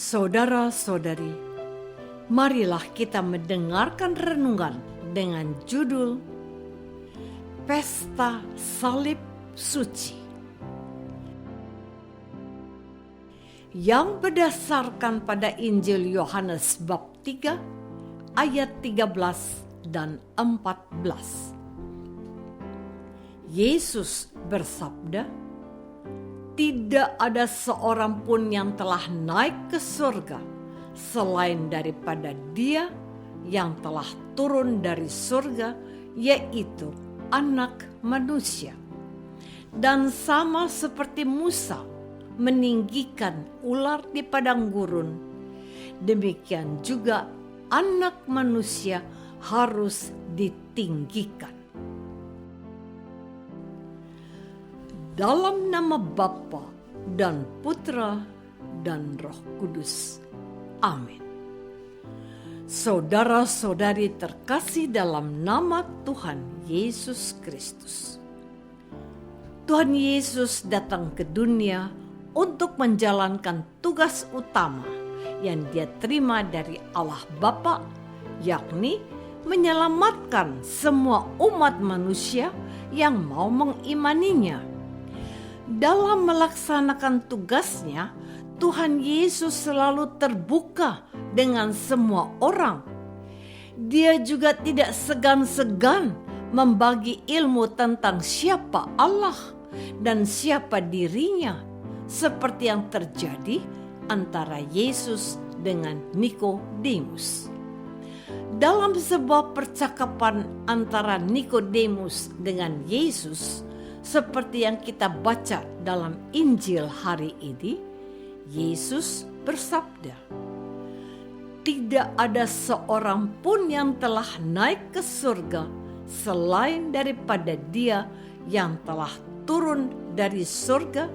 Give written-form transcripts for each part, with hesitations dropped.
Saudara-saudari, marilah kita mendengarkan renungan dengan judul Pesta Salib Suci, yang berdasarkan pada Injil Yohanes bab 3 ayat 13 dan 14. Yesus bersabda, "Tidak ada seorang pun yang telah naik ke surga selain daripada Dia yang telah turun dari surga, yaitu Anak Manusia. Dan sama seperti Musa meninggikan ular di padang gurun, demikian juga Anak Manusia harus ditinggikan." Dalam nama Bapa dan Putra dan Roh Kudus. Amin. Saudara-saudari terkasih dalam nama Tuhan Yesus Kristus. Tuhan Yesus datang ke dunia untuk menjalankan tugas utama yang Dia terima dari Allah Bapa, yakni menyelamatkan semua umat manusia yang mau mengimaninya. Dalam melaksanakan tugasnya, Tuhan Yesus selalu terbuka dengan semua orang. Dia juga tidak segan-segan membagi ilmu tentang siapa Allah dan siapa dirinya, seperti yang terjadi antara Yesus dengan Nikodemus. Dalam sebuah percakapan antara Nikodemus dengan Yesus, seperti yang kita baca dalam Injil hari ini, Yesus bersabda, "Tidak ada seorang pun yang telah naik ke surga selain daripada Dia yang telah turun dari surga,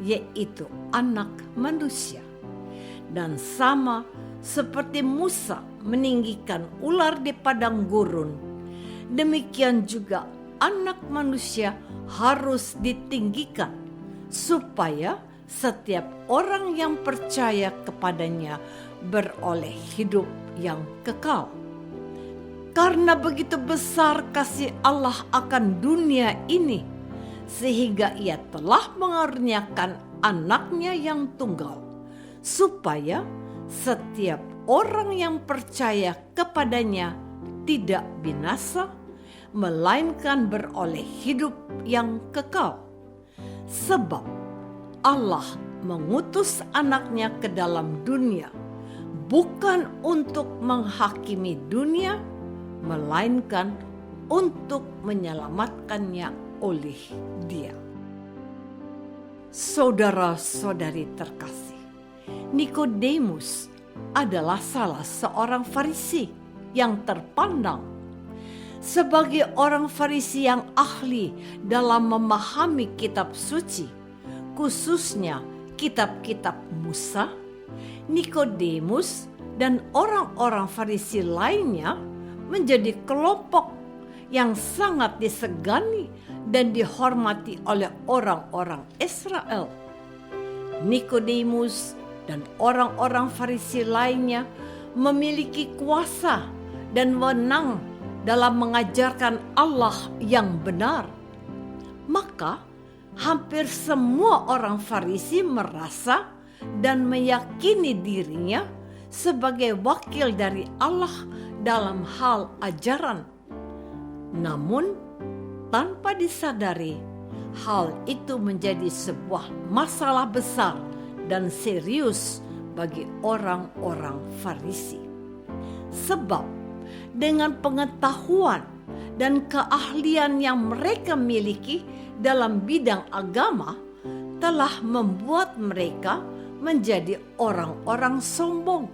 yaitu Anak Manusia. Dan sama seperti Musa meninggikan ular di padang gurun, demikian juga Anak Manusia harus ditinggikan, supaya setiap orang yang percaya kepadanya beroleh hidup yang kekal. Karena begitu besar kasih Allah akan dunia ini, sehingga Ia telah mengaruniakan Anaknya yang tunggal, supaya setiap orang yang percaya kepadanya tidak binasa, melainkan beroleh hidup yang kekal. Sebab Allah mengutus Anaknya ke dalam dunia, bukan untuk menghakimi dunia, melainkan untuk menyelamatkannya oleh Dia." Saudara-saudari terkasih, Nikodemus adalah salah seorang Farisi yang terpandang. Sebagai orang Farisi yang ahli dalam memahami kitab suci, khususnya kitab-kitab Musa, Nikodemus dan orang-orang Farisi lainnya menjadi kelompok yang sangat disegani dan dihormati oleh orang-orang Israel. Nikodemus dan orang-orang Farisi lainnya memiliki kuasa dan wewenang dalam mengajarkan Allah yang benar. Maka hampir semua orang Farisi merasa dan meyakini dirinya sebagai wakil dari Allah dalam hal ajaran. Namun tanpa disadari, hal itu menjadi sebuah masalah besar dan serius bagi orang-orang Farisi. Sebab dengan pengetahuan dan keahlian yang mereka miliki dalam bidang agama, telah membuat mereka menjadi orang-orang sombong,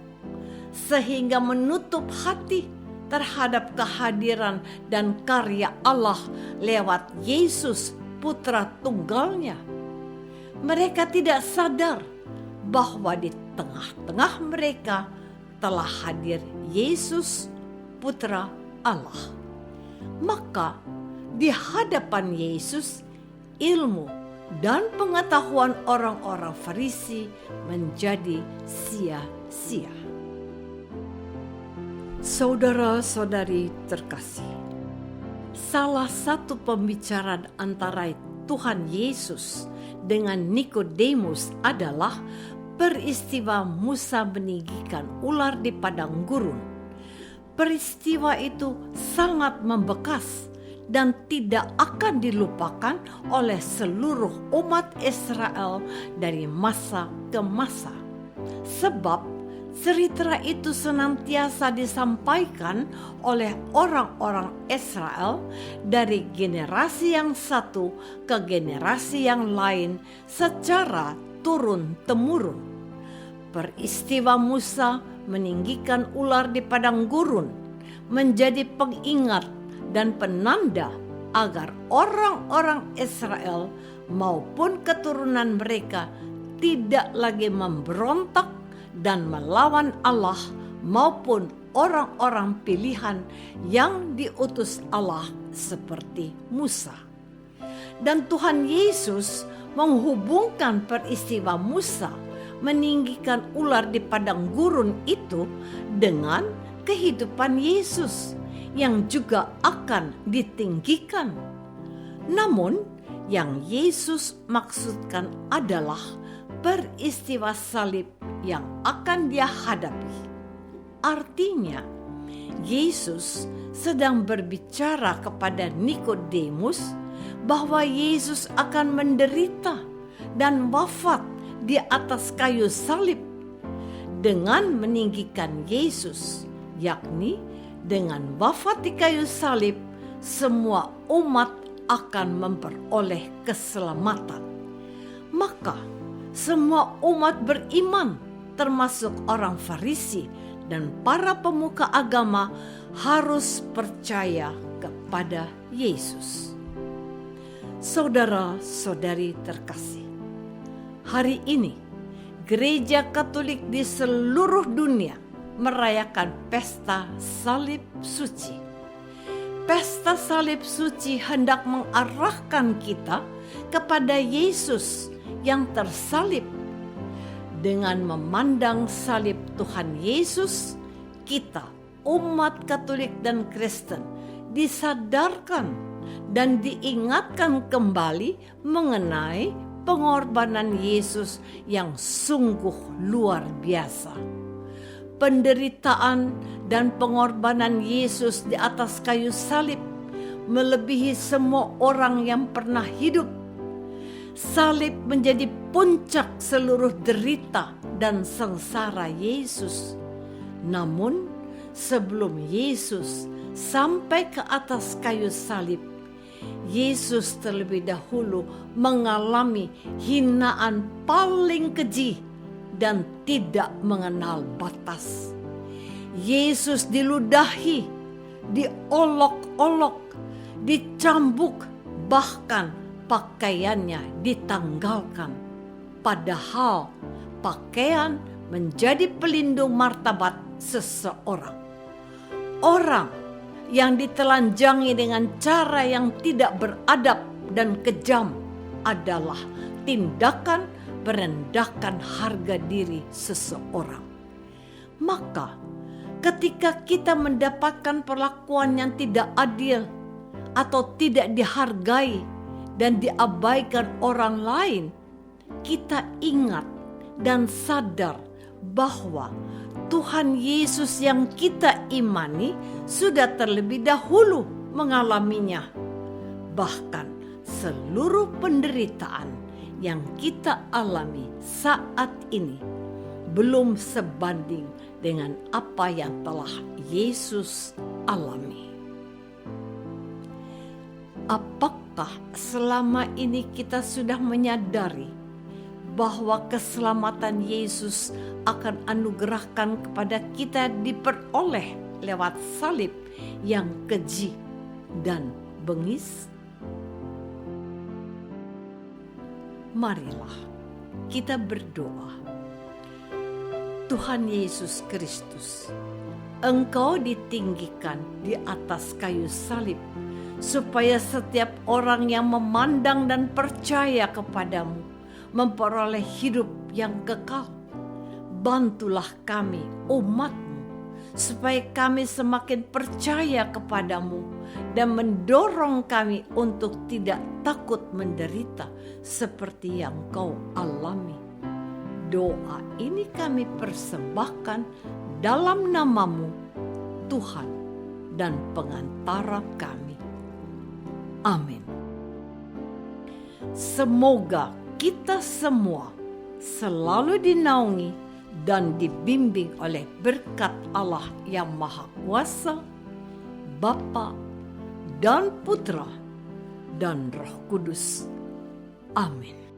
sehingga menutup hati terhadap kehadiran dan karya Allah lewat Yesus, Putra Tunggalnya. Mereka tidak sadar bahwa di tengah-tengah mereka telah hadir Yesus, Putra Allah. Maka di hadapan Yesus, ilmu dan pengetahuan orang-orang Farisi menjadi sia-sia. sia-sia. Saudara-saudari terkasih, salah satu pembicaraan antara Tuhan Yesus dengan Nikodemus adalah peristiwa Musa meninggikan ular di padang gurun. Peristiwa itu sangat membekas dan tidak akan dilupakan oleh seluruh umat Israel dari masa ke masa. Sebab cerita itu senantiasa disampaikan oleh orang-orang Israel dari generasi yang satu ke generasi yang lain secara turun-temurun. Peristiwa Musa meninggikan ular di padang gurun menjadi pengingat dan penanda agar orang-orang Israel maupun keturunan mereka tidak lagi memberontak dan melawan Allah maupun orang-orang pilihan yang diutus Allah seperti Musa. Dan Tuhan Yesus menghubungkan peristiwa Musa meninggikan ular di padang gurun itu dengan kehidupan Yesus yang juga akan ditinggikan. Namun yang Yesus maksudkan adalah peristiwa salib yang akan dia hadapi. Artinya, Yesus sedang berbicara kepada Nikodemus bahwa Yesus akan menderita dan wafat di atas kayu salib. Dengan meninggikan Yesus, yakni dengan wafat di kayu salib, semua umat akan memperoleh keselamatan. Maka semua umat beriman, termasuk orang Farisi dan para pemuka agama, harus percaya kepada Yesus. Saudara-saudari terkasih, hari ini Gereja Katolik di seluruh dunia merayakan pesta salib suci. Pesta salib suci hendak mengarahkan kita kepada Yesus yang tersalib. Dengan memandang salib Tuhan Yesus, kita umat Katolik dan Kristen disadarkan dan diingatkan kembali mengenai pengorbanan Yesus yang sungguh luar biasa. Penderitaan dan pengorbanan Yesus di atas kayu salib melebihi semua orang yang pernah hidup. Salib menjadi puncak seluruh derita dan sengsara Yesus. Namun, sebelum Yesus sampai ke atas kayu salib, Yesus terlebih dahulu mengalami hinaan paling keji dan tidak mengenal batas. Yesus diludahi, diolok-olok, dicambuk, bahkan pakaiannya ditanggalkan. Padahal pakaian menjadi pelindung martabat seseorang. Orang yang ditelanjangi dengan cara yang tidak beradab dan kejam adalah tindakan merendahkan harga diri seseorang. Maka ketika kita mendapatkan perlakuan yang tidak adil atau tidak dihargai dan diabaikan orang lain, kita ingat dan sadar bahwa Tuhan Yesus yang kita imani sudah terlebih dahulu mengalaminya. Bahkan seluruh penderitaan yang kita alami saat ini belum sebanding dengan apa yang telah Yesus alami. Apakah selama ini kita sudah menyadari bahwa keselamatan Yesus akan anugerahkan kepada kita diperoleh lewat salib yang keji dan bengis? Marilah kita berdoa. Tuhan Yesus Kristus, Engkau ditinggikan di atas kayu salib supaya setiap orang yang memandang dan percaya kepadamu memperoleh hidup yang kekal. bantulah kami, umat-Mu, supaya kami semakin percaya kepadamu dan mendorong kami untuk tidak takut menderita seperti yang Kau alami. Doa ini kami persembahkan dalam nama-Mu, Tuhan dan pengantara kami. Amin. Semoga kita semua selalu dinaungi dan dibimbing oleh berkat Allah yang Maha Kuasa, Bapa dan Putra dan Roh Kudus. Amin.